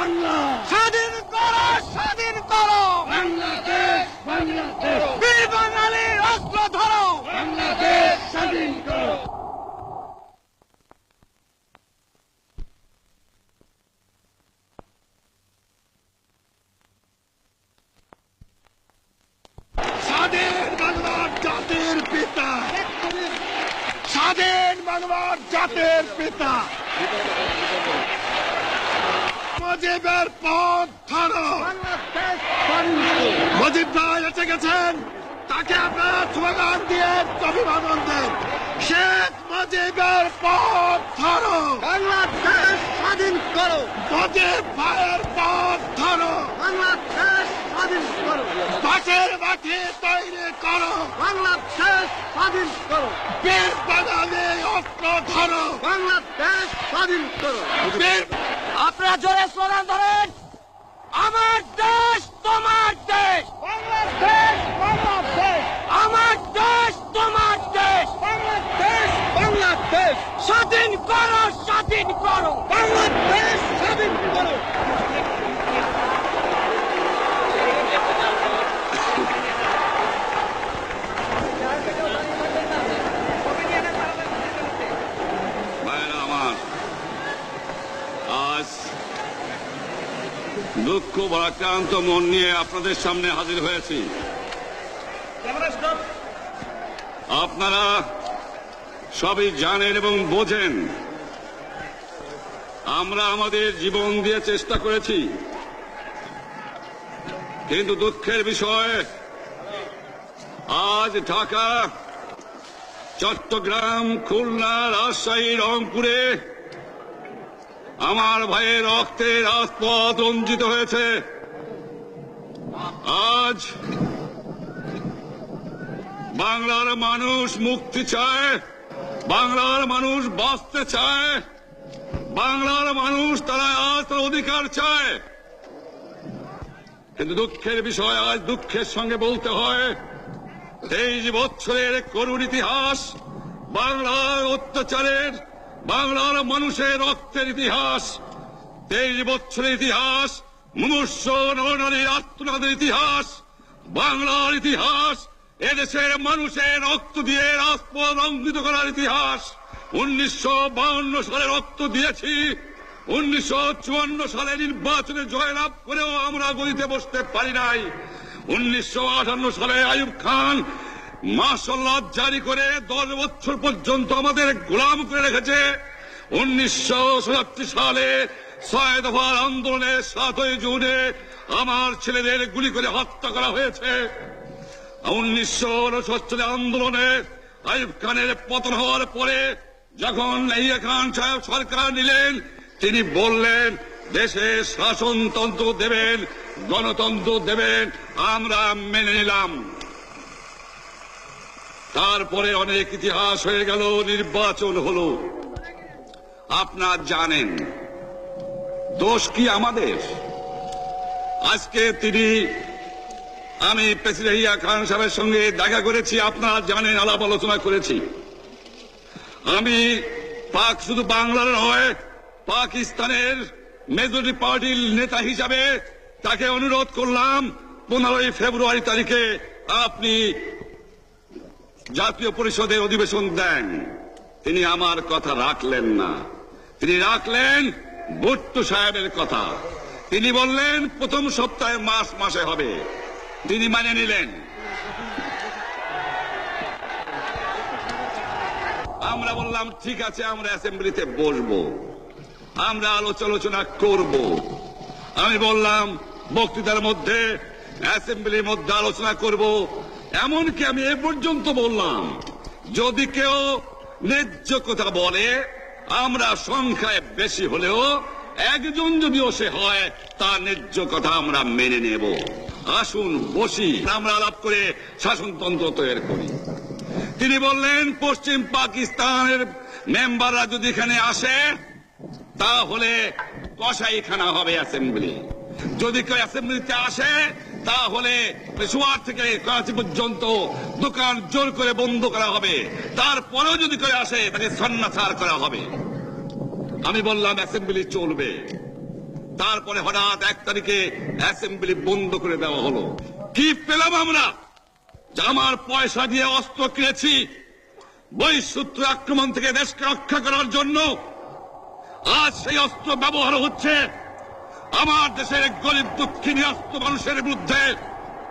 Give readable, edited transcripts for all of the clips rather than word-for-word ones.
বাংলা, স্বাধীন করো, স্বাধীন করো বাংলাদেশ, বাংলাদেশ, বীর বাঙালির অস্ত্র ধরো। বাংলাদেশ স্বাধীন করো। স্বাধীন বাংলার জাতির পিতা, স্বাধীন বাংলার জাতির পিতা মুজিবের পথ ধরো। মুজিব ভাই এসে গেছেন, তাকে আপনারা স্লোগান দিয়ে অভিবাদন দেন। শেখ মুজিবের পথ ধরো, বাংলাদেশ স্বাধীন করো, মুজিব ভাইয়ের পথ ধরো। বাংলাদেশ স্বাধীন করো, বাঁশের বাটি তৈরি করো, বাংলাদেশ স্বাধীন করো, বীর বাঙালি অস্ত্র ধরো, বাংলাদেশ স্বাধীন করো। বীর আপনারা জোরে স্লোগান ধরেন, আমার দেশ তোমার দেশ, বাংলাদেশ, বাংলাদেশ, আমার দেশ তোমার দেশ, বাংলাদেশ, বাংলাদেশ, স্বাধীন করো, স্বাধীন করো। বাংলাদেশ স্বাধীন করো। ভাইরা আমার, আজ দুঃখ ভারাক্রান্ত মন নিয়ে আপনাদের সামনে হাজির হয়েছি। আপনারা সবই জানেন এবং বোঝেন, আমরা আমাদের জীবন দিয়ে চেষ্টা করেছি, কিন্তু দুঃখের বিষয় আজ ঢাকা, চট্টগ্রাম, খুলনা, রাজশাহী, রংপুরে আমার ভাইয়ের রক্তে রাজপথ রঞ্জিত হয়েছে। আজ বাংলার মানুষ মুক্তি চায়, বাংলার মানুষ বাঁচতে চায়, বাংলার মানুষ তারা আজ তার অধিকার চায়। কিন্তু দুঃখের বিষয়, আজ দুঃখের সঙ্গে বলতে হয়, 23 বছরের করুণ ইতিহাস, বাংলার অত্যাচারের, বাংলার মানুষের রক্তের ইতিহাস, 23 বছরের ইতিহাস, মুমূর্ষ নরনারীর আত্মনাদের ইতিহাস, বাংলার ইতিহাস, এদেশের মানুষের রক্ত দিয়ে রাজপথ রঞ্জিত করার ইতিহাস। 1952 সালে রক্ত দিয়েছি, 1954 সালে নির্বাচনে জয়লাভ করেও আমরা গদিতে বসতে পারি নাই। 1958 সালে আইয়ুব খান মার্শাল ল জারি করে 10 বছর পর্যন্ত আমাদের গোলাম করে রেখেছে। 1967 সালে 6 দফার আন্দোলনে 7ই জুনে আমার ছেলেদের গুলি করে হত্যা করা হয়েছে। 1969 আন্দোলনে আইয়ুব খানের পতন হওয়ার পরে যখন ইয়াহিয়া খান সাহেব সরকার নিলেন, তিনি বললেন দেশে শাসনতন্ত্র দেবেন, গণতন্ত্র দেবেন, আমরা মেনে নিলাম। তারপরে অনেক ইতিহাস হয়ে গেল, নির্বাচন হলো। আপনারা জানেন দোষ কি আমাদের? আজকে আমি প্রেসিডেন্ট ইয়াহিয়া খান সাহেবের সঙ্গে দেখা করেছি, আপনারা জানেন, আলাপ আলোচনা করেছি। আমি শুধু বাংলার নয়, পাকিস্তানের মেজরিটি পার্টির নেতা হিসাবে তাকে অনুরোধ করলাম 15 ফেব্রুয়ারি তারিখে আপনি জাতীয় পরিষদের অধিবেশন দেন। তিনি আমার কথা রাখলেন না, তিনি রাখলেন ভুট্টো সাহেবের কথা। তিনি বললেন প্রথম সপ্তাহে মাসে হবে, তিনি মানে নিলেন। আমরা বললাম ঠিক আছে, আমরা অ্যাসেম্বলিতে বসবো, আমরা আলোচনা করব। আমি বললাম বক্তৃতার মধ্যে, অ্যাসেম্বলির মধ্যে আলোচনা করব। এমনকি আমি এ পর্যন্ত বললাম, যদি কেউ ন্যায্য কথা বলে, আমরা সংখ্যায় বেশি হলেও একজন যদিও সে হয়, তার ন্যায্য কথা আমরা মেনে নেব। আসুন বসি, আমরা আলাপ করে শাসনতন্ত্র তৈরি করি। তিনি বললেন পশ্চিম পাকিস্তানের মেম্বাররা যদি এখানে আসে, তাহলে কসাইখানা হবে অ্যাসেম্বলি। যদি কেউ অ্যাসেম্বলিতে আসে, তাহলে পেশোয়ার থেকে করাচি পর্যন্ত দোকান জোর করে বন্ধ করা হবে। তারপরেও যদি কেউ আসে, তাকে সন্ন্যাসার করা হবে। আমি বললাম অ্যাসেম্বলি চলবে। তারপরে হঠাৎ 1 তারিখে অ্যাসেম্বলি বন্ধ করে দেওয়া হলো। কি পেলাম আমরা? যে আমার পয়সা দিয়ে অস্ত্র কিনেছি বহিঃশত্রু আক্রমণ থেকে দেশকে রক্ষা করার জন্য, আজ সেই অস্ত্র ব্যবহার হচ্ছে আমার দেশের গরিব দুঃখিনী অস্ত্র মানুষের বিরুদ্ধে।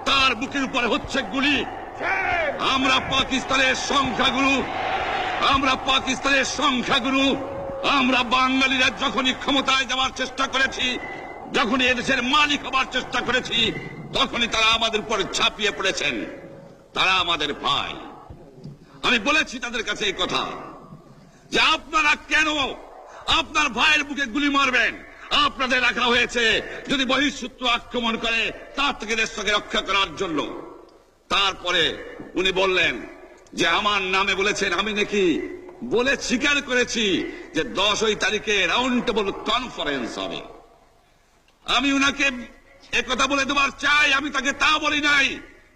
তার বুকের উপরে হচ্ছে গুলি। আমরা পাকিস্তানের সংখ্যাগুরু, আমরা বাঙালিরা যখনই ক্ষমতায় যাওয়ার চেষ্টা করেছি, যখনই এদেশের মালিক হবার চেষ্টা করেছি, তখনই তারা আমাদের উপর ঝাঁপিয়ে পড়েছেন। তারা আমাদের ভাই। আমি বলেছি তাদের কাছে এই কথা যে আপনারা কেন আপনার ভাইয়ের বুকে গুলি মারবেন? আপনাদের রাখা হয়েছে যদি বহিঃশত্রু আক্রমণ করে তার থেকে দেশকে রক্ষা করার জন্য। তারপরে উনি বললেন যে আমার নামে বলেছেন, আমি নাকি বলে স্বীকার করেছি যে 10 তারিখে রাউন্ড টেবল কনফারেন্স হবে। আমি উনাকে একথা বলে দেবার চাই, আমি তাকে তা বলি নাই।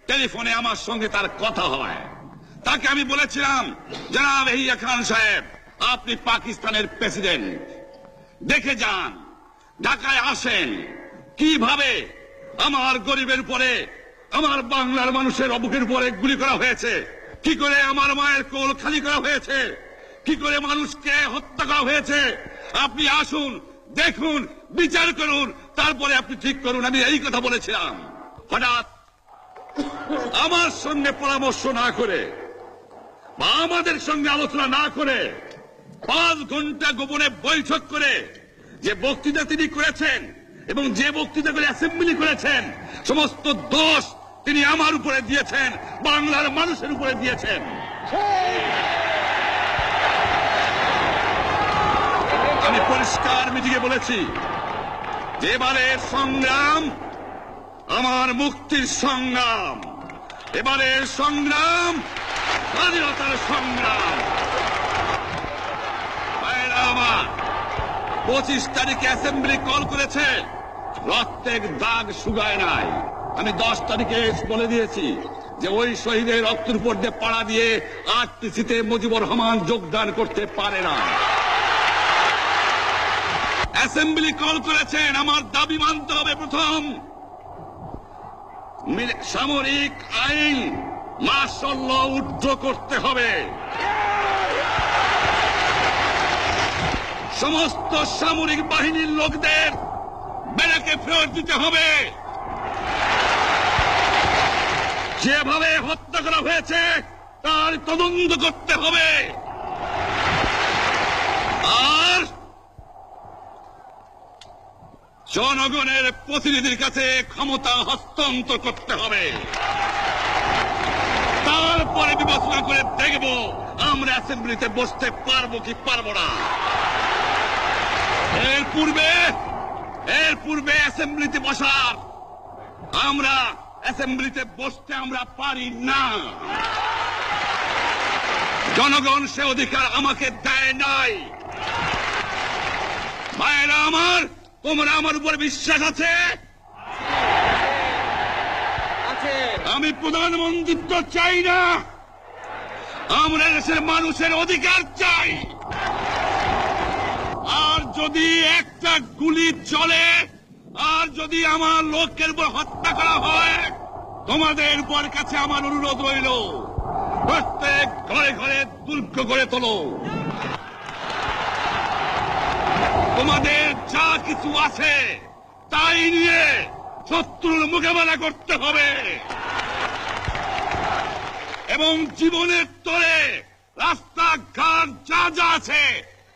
টেলিফোনে আমার সঙ্গে তার কথা হয়। তাকে আমি বলেছিলাম, জনাব ইয়াহিয়া খান সাহেব, আপনি পাকিস্তানের প্রেসিডেন্ট, দেখে যান, ঢাকায় আসেন কিভাবে আমার গরিবের উপরে, আমার বাংলার মানুষের বুকের উপরে গুলি করা হয়েছে, কি করে আমার মায়ের কোল খালি করা হয়েছে, কি করে মানুষকে হত্যা করা হয়েছে। আপনি আসুন, দেখুন, বিচার করুন, তারপরে আপনি ঠিক করুন। আমি এই কথা বলেছিলাম। হঠাৎ আমার সঙ্গে পরামর্শ না করে বা আমাদের সঙ্গে আলোচনা না করে 5 ঘন্টা গোপনে বৈঠক করে যে বক্তৃতা তিনি করেছেন এবং যে বক্তৃতা করে অ্যাসেম্বলি করেছেন, সমস্ত দোষ তিনি আমার উপরে দিয়েছেন, বাংলার মানুষের উপরে দিয়েছেন। আমি পরিষ্কার মিটিংয়ে বলেছি যে এবারের সংগ্রাম আমার মুক্তির সংগ্রাম, এবারের সংগ্রাম স্বাধীনতার সংগ্রাম। আমার 25 তারিখে অ্যাসেম্বলি কল করেছে, রক্তের দাগ শুকায় নাই। আমি 10 তারিখে বলে দিয়েছি যে ওই শহীদের রক্তের উপর দিয়ে পাড়া দিয়ে আরটিসিতে মুজিবুর রহমান যোগদান করতে পারে না। অ্যাসেম্বলি কল করেছেন, আমার দাবি মানতে হবে। প্রথম, সামরিক আইন মার্শাল ল উদ্ধ করতে হবে। সমস্ত সামরিক বাহিনীর লোকদের ব্যারাকে ফেরত দিতে হবে। যেভাবে হত্যা করা হয়েছে তার তদন্ত করতে হবে। আর জনগণের প্রতিনিধির কাছে ক্ষমতা হস্তান্তর করতে হবে। তারপরে বিবেচনা করে দেখব আমরা অ্যাসেম্বলিতে বসতে পারবো কি পারবো না। এর পূর্বে অ্যাসেম্বলিতে বসার, আমরা অ্যাসেম্বলিতে বসতে আমরা পারি না। জনগণ সে অধিকার আমাকে দেয় নাই। ভাইয়েরা আমার, তোমরা আমার উপর বিশ্বাস আছে? আমি প্রধানমন্ত্রিত্ব চাই না, আমরা দেশের মানুষের অধিকার চাই। আর যদি একটা গুলি চলে, আর যদি আমার লোকের উপর হত্যা করা হয়, তোমাদের উপর কাছে আমার অনুরোধ রইল, প্রত্যেক ঘরে ঘরে দুর্গ গড়ে তোলো। তোমাদের যা কিছু আছে তাই নিয়ে শত্রুর মোকাবেলা করতে হবে এবং জীবনের তরে রাস্তাঘাট যা যা আছে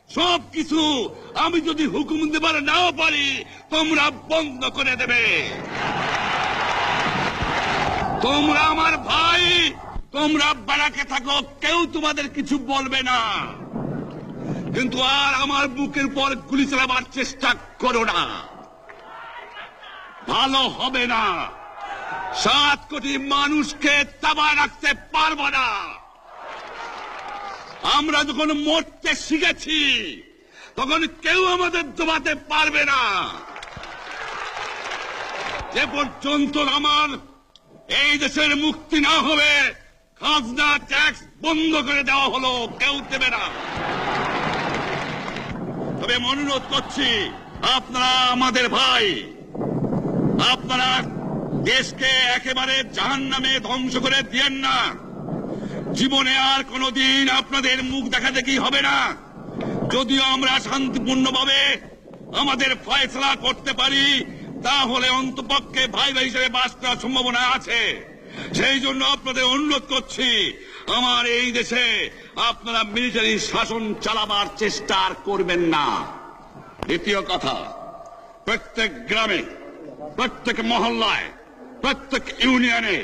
সবকিছু আমি যদি হুকুম দেবার নাও পারি, তোমরা বন্ধ করে দেবে। তোমরা আমার ভাই, তোমরা ব্যারাকে থাকো, কেউ তোমাদের কিছু বলবে না, কিন্তু আর আমার বুকের পর গুলি চালাবার চেষ্টা করো না, ভালো হবে না। 7 কোটি মানুষকে চাপায় রাখতে পারবো না। আমরা যখন মরতে শিখেছি তখন কেউ আমাদের দবাতে পারবে না। যে পর্যন্ত আমার এই দেশের মুক্তি না হবে, খাজনা ট্যাক্স বন্ধ করে দেওয়া হলো, কেউ দেবে না। তবে অনুরোধ করছি, আপনারা আমাদের ভাই। আপনারা দেশকে একেবারে জাহান্নামে ধ্বংস করে দিয়েন না। জীবনে আর কোনোদিন আপনাদের মুখ দেখা দেখি হবে না। যদিও আমরা শান্তিপূর্ণভাবে আমাদের ফয়সলা করতে পারি, তাহলে অন্তপক্ষে ভাই ভাই হিসেবে বাস করার সম্ভাবনা আছে। সেই জন্য আপনাদের অনুরোধ করছি, আমার এই দেশে আপনারা মিলিটারি শাসন চালাবার চেষ্টা আর করবেন না। দ্বিতীয় কথা, প্রত্যেক গ্রামে, প্রত্যেক মহল্লায়, প্রত্যেক ইউনিয়নে,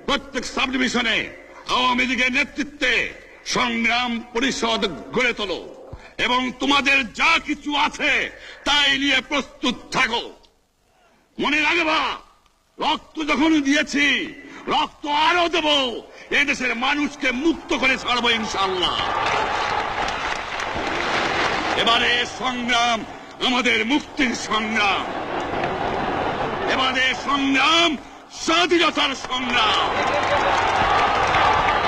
প্রত্যেক সাব ডিভিশনে আওয়ামী লীগের নেতৃত্বে সংগ্রাম পরিষদ গড়ে তোলো এবং তোমাদের যা কিছু আছে তাই নিয়ে প্রস্তুত থাকো। মনে রাখবা, রক্ত যখন দিয়েছি, রক্ত আরো দেব। এই দেশের মানুষকে মুক্ত করে ছাড়বো ইনশাআল্লাহ। এবারে সংগ্রাম আমাদের মুক্তির সংগ্রাম। এবারে সংগ্রাম স্বাধীনতার সংগ্রাম।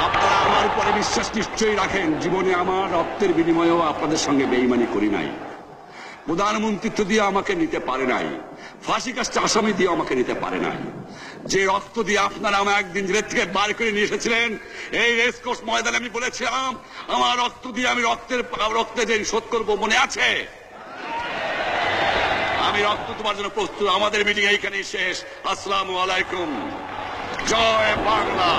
আপনারা আমার উপরে বিশ্বাস নিশ্চয়ই রাখেন। জীবনে আমার রক্তের বিনিময়েও আপনাদের সঙ্গে বেইমানি করি নাই। প্রধানমন্ত্রিত্ব দিয়ে আমাকে নিতে পারে নাই, ফাঁসি কাস্টে আসামি দিয়ে আমাকে নিতে পারে নাই। যে রক্ত দিয়ে আপনারা আমার একদিন জেলের থেকে বার করে নিয়ে এসেছিলেন, এই রেসকোর্স ময়দানে আমি বলেছিলাম আমার রক্ত দিয়ে আমি রক্তে যে শোধ করবো, মনে আছে? আমি রক্ত তোমার জন্য প্রস্তুত। আমাদের মিটিং এইখানেই শেষ। আসসালামু আলাইকুম। জয় বাংলা।